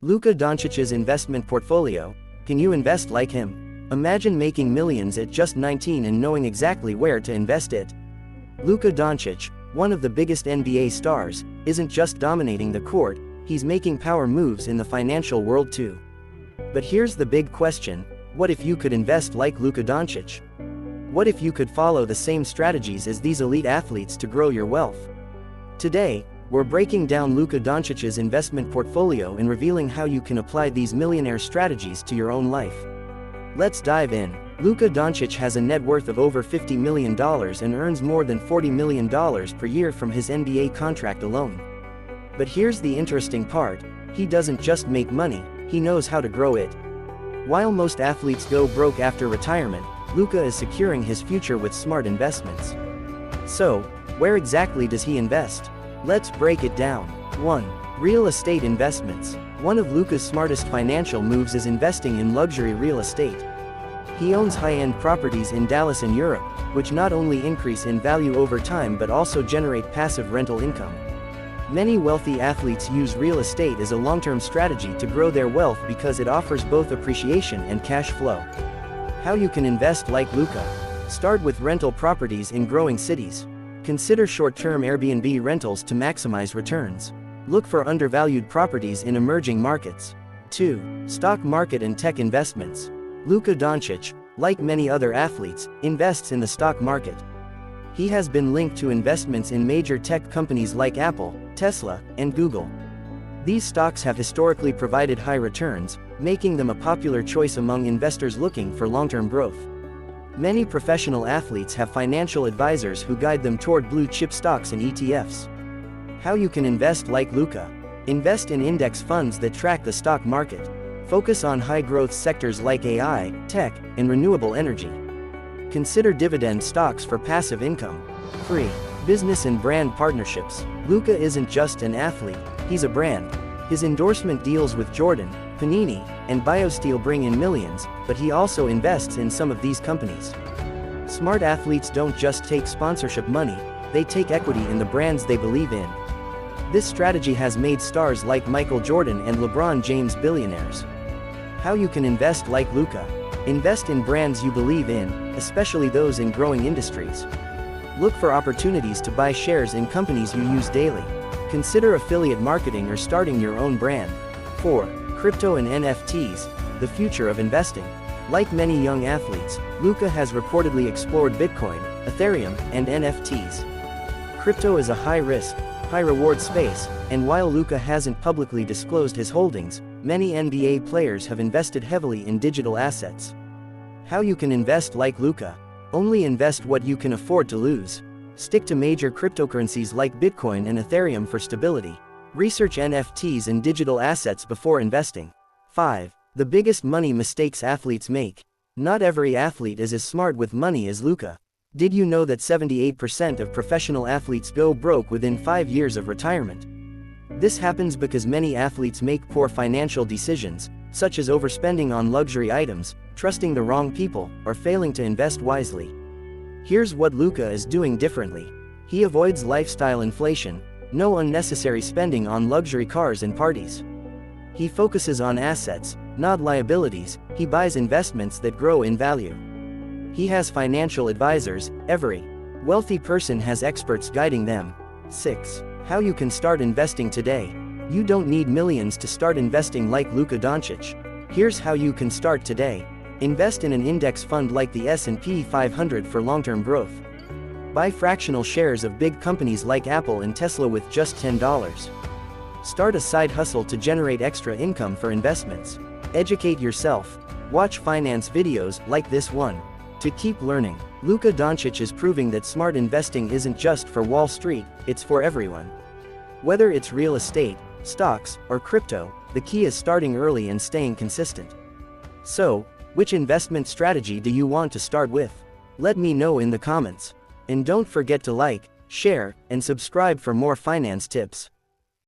Luka Dončić's investment portfolio. Can you invest like him? Imagine making millions at just 19 and knowing exactly where to invest it. Luka Dončić, one of the biggest NBA stars, isn't just dominating the court, he's making power moves in the financial world too. But here's the big question: what if you could invest like Luka Dončić? What if you could follow the same strategies as these elite athletes to grow your wealth? Today, we're breaking down Luka Dončić's investment portfolio and revealing how you can apply these millionaire strategies to your own life. Let's dive in. Luka Dončić has a net worth of over $50 million and earns more than $40 million per year from his NBA contract alone. But here's the interesting part: he doesn't just make money, he knows how to grow it. While most athletes go broke after retirement, Luka is securing his future with smart investments. So, where exactly does he invest? Let's break it down. 1. Real estate investments. One of Luka's smartest financial moves is investing in luxury real estate. He owns high-end properties in Dallas and Europe, which not only increase in value over time but also generate passive rental income. Many wealthy athletes use real estate as a long-term strategy to grow their wealth because it offers both appreciation and cash flow. How you can invest like Luka. Start with rental properties in growing cities. Consider short-term Airbnb rentals to maximize returns. Look for undervalued properties in emerging markets. 2. Stock market and tech investments. Luka Dončić, like many other athletes, invests in the stock market. He has been linked to investments in major tech companies like Apple, Tesla, and Google. These stocks have historically provided high returns, making them a popular choice among investors looking for long-term growth. Many professional athletes have financial advisors who guide them toward blue-chip stocks and ETFs. How you can invest like Luka. Invest in index funds that track the stock market. Focus on high-growth sectors like AI, tech, and renewable energy. Consider dividend stocks for passive income. 3. Business and brand partnerships. Luka isn't just an athlete, he's a brand. His endorsement deals with Jordan, Panini, and BioSteel bring in millions, but he also invests in some of these companies. Smart athletes don't just take sponsorship money, they take equity in the brands they believe in. This strategy has made stars like Michael Jordan and LeBron James billionaires. How you can invest like Luka. Invest in brands you believe in, especially those in growing industries. Look for opportunities to buy shares in companies you use daily. Consider affiliate marketing or starting your own brand. 4. Crypto and NFTs, the future of investing. Like many young athletes, Luka has reportedly explored Bitcoin, Ethereum, and NFTs. Crypto is a high-risk, high-reward space, and while Luka hasn't publicly disclosed his holdings, many NBA players have invested heavily in digital assets. How you can invest like Luka. Only invest what you can afford to lose. Stick to major cryptocurrencies like Bitcoin and Ethereum for stability. Research NFTs and digital assets before investing. 5. The biggest money mistakes athletes make. Not every athlete is as smart with money as Luka. Did you know that 78% of professional athletes go broke within 5 years of retirement? This happens because many athletes make poor financial decisions, such as overspending on luxury items, trusting the wrong people, or failing to invest wisely. Here's what Luka is doing differently. He avoids lifestyle inflation, no unnecessary spending on luxury cars and parties. He focuses on assets, not liabilities. He buys investments that grow in value. He has financial advisors. Every wealthy person has experts guiding them. 6. How you can start investing today. You don't need millions to start investing like Luka Dončić. Here's how you can start today. Invest in an index fund like the S&P 500 for long-term growth. Buy fractional shares of big companies like Apple and Tesla with just $10. Start a side hustle to generate extra income for investments. Educate yourself. Watch finance videos like this one. To keep learning, Luka Dončić is proving that smart investing isn't just for Wall Street, it's for everyone. Whether it's real estate, stocks, or crypto, the key is starting early and staying consistent. So, which investment strategy do you want to start with? Let me know in the comments. And don't forget to like, share, and subscribe for more finance tips.